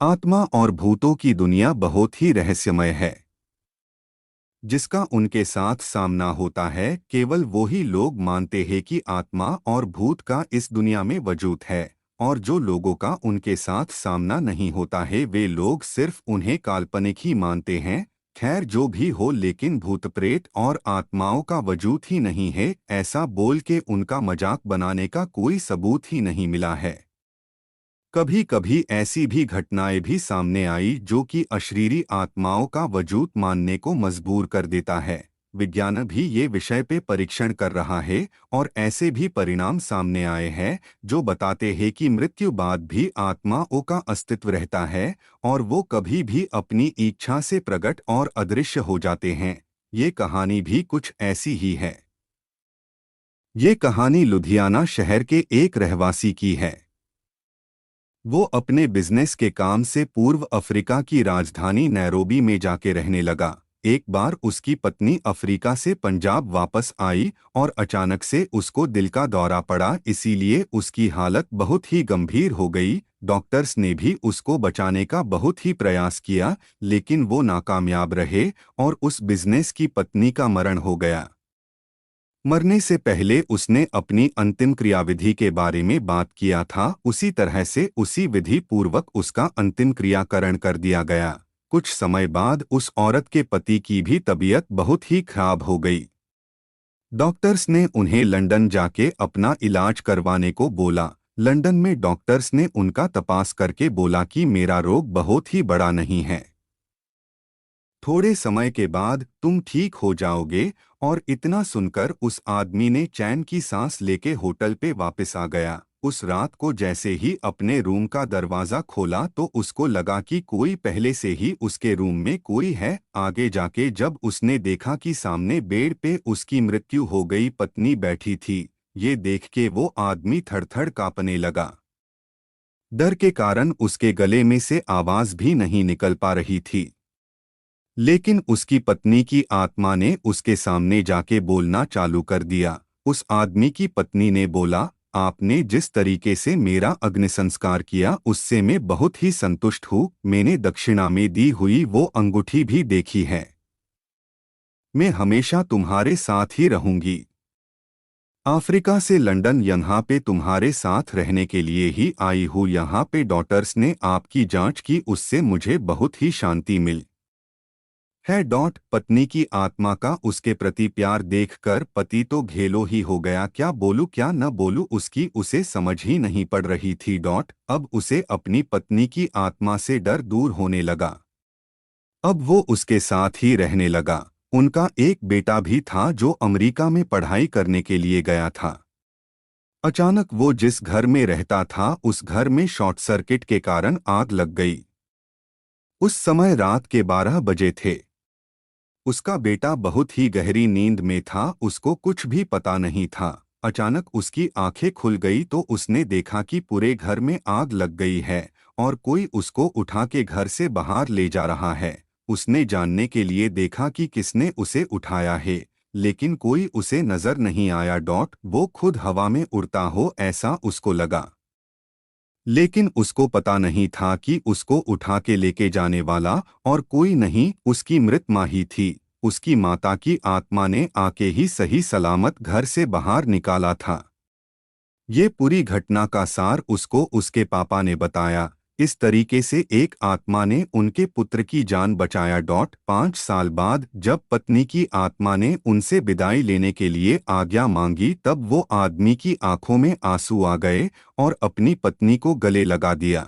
आत्मा और भूतों की दुनिया बहुत ही रहस्यमय है। जिसका उनके साथ सामना होता है, केवल वो ही लोग मानते हैं कि आत्मा और भूत का इस दुनिया में वजूद है। और जो लोगों का उनके साथ सामना नहीं होता है, वे लोग सिर्फ उन्हें काल्पनिक ही मानते हैं। खैर, जो भी हो, लेकिन भूत प्रेत और आत्माओं का वजूद ही नहीं है, ऐसा बोल के उनका मजाक बनाने का कोई सबूत ही नहीं मिला है। कभी कभी ऐसी भी घटनाएं भी सामने आई जो कि अशरीरी आत्माओं का वजूद मानने को मजबूर कर देता है। विज्ञान भी ये विषय पे परीक्षण कर रहा है और ऐसे भी परिणाम सामने आए हैं जो बताते हैं कि मृत्यु बाद भी आत्माओं का अस्तित्व रहता है और वो कभी भी अपनी इच्छा से प्रकट और अदृश्य हो जाते हैं। ये कहानी भी कुछ ऐसी ही है। ये कहानी लुधियाना शहर के एक रहवासी की है। वो अपने बिजनेस के काम से पूर्व अफ्रीका की राजधानी नैरोबी में जाके रहने लगा। एक बार उसकी पत्नी अफ्रीका से पंजाब वापस आई और अचानक से उसको दिल का दौरा पड़ा, इसीलिए उसकी हालत बहुत ही गंभीर हो गई। डॉक्टर्स ने भी उसको बचाने का बहुत ही प्रयास किया, लेकिन वो नाकामयाब रहे और उस बिजनेस की पत्नी का मरण हो गया। मरने से पहले उसने अपनी अंतिम क्रियाविधि के बारे में बात किया था, उसी तरह से उसी विधि पूर्वक उसका अंतिम क्रियाकरण कर दिया गया। कुछ समय बाद उस औरत के पति की भी तबीयत बहुत ही खराब हो गई। डॉक्टर्स ने उन्हें लंदन जाके अपना इलाज करवाने को बोला। लंदन में डॉक्टर्स ने उनका तपास करके बोला कि मेरा रोग बहुत ही बड़ा नहीं है, थोड़े समय के बाद तुम ठीक हो जाओगे। और इतना सुनकर उस आदमी ने चैन की सांस लेके होटल पे वापस आ गया। उस रात को जैसे ही अपने रूम का दरवाजा खोला तो उसको लगा कि कोई पहले से ही उसके रूम में कोई है। आगे जाके जब उसने देखा कि सामने बेड पे उसकी मृत्यु हो गई पत्नी बैठी थी, ये देख के वो आदमी थरथर कांपने लगा। डर के कारण उसके गले में से आवाज भी नहीं निकल पा रही थी। लेकिन उसकी पत्नी की आत्मा ने उसके सामने जाके बोलना चालू कर दिया। उस आदमी की पत्नी ने बोला, आपने जिस तरीके से मेरा अग्निसंस्कार किया उससे मैं बहुत ही संतुष्ट हूँ। मैंने दक्षिणा में दी हुई वो अंगूठी भी देखी है। मैं हमेशा तुम्हारे साथ ही रहूंगी। अफ्रीका से लंदन यहाँ पे तुम्हारे साथ रहने के लिए ही आई हूँ। यहाँ पे डॉक्टर्स ने आपकी जांच की, उससे मुझे बहुत ही शांति मिली है। पत्नी की आत्मा का उसके प्रति प्यार देखकर पति तो घेलो ही हो गया। क्या बोलूं क्या न बोलूं, उसकी उसे समझ ही नहीं पड़ रही थी। अब उसे अपनी पत्नी की आत्मा से डर दूर होने लगा। अब वो उसके साथ ही रहने लगा। उनका एक बेटा भी था जो अमेरिका में पढ़ाई करने के लिए गया था। अचानक वो जिस घर में रहता था उस घर में शॉर्ट सर्किट के कारण आग लग गई। उस समय रात के 12 बजे थे। उसका बेटा बहुत ही गहरी नींद में था, उसको कुछ भी पता नहीं था। अचानक उसकी आंखें खुल गई तो उसने देखा कि पूरे घर में आग लग गई है और कोई उसको उठा के घर से बाहर ले जा रहा है। उसने जानने के लिए देखा कि किसने उसे उठाया है, लेकिन कोई उसे नजर नहीं आया। वो खुद हवा में उड़ता हो ऐसा उसको लगा। लेकिन उसको पता नहीं था कि उसको उठा के लेके जाने वाला और कोई नहीं, उसकी मृत माँ ही थी। उसकी माता की आत्मा ने आके ही सही सलामत घर से बाहर निकाला था। ये पूरी घटना का सार उसको उसके पापा ने बताया। इस तरीके से एक आत्मा ने उनके पुत्र की जान बचाया। 5 साल बाद जब पत्नी की आत्मा ने उनसे विदाई लेने के लिए आज्ञा मांगी, तब वो आदमी की आंखों में आंसू आ गए और अपनी पत्नी को गले लगा दिया।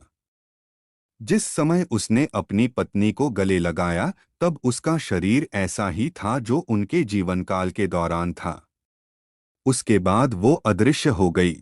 जिस समय उसने अपनी पत्नी को गले लगाया तब उसका शरीर ऐसा ही था जो उनके जीवनकाल के दौरान था। उसके बाद वो अदृश्य हो गई।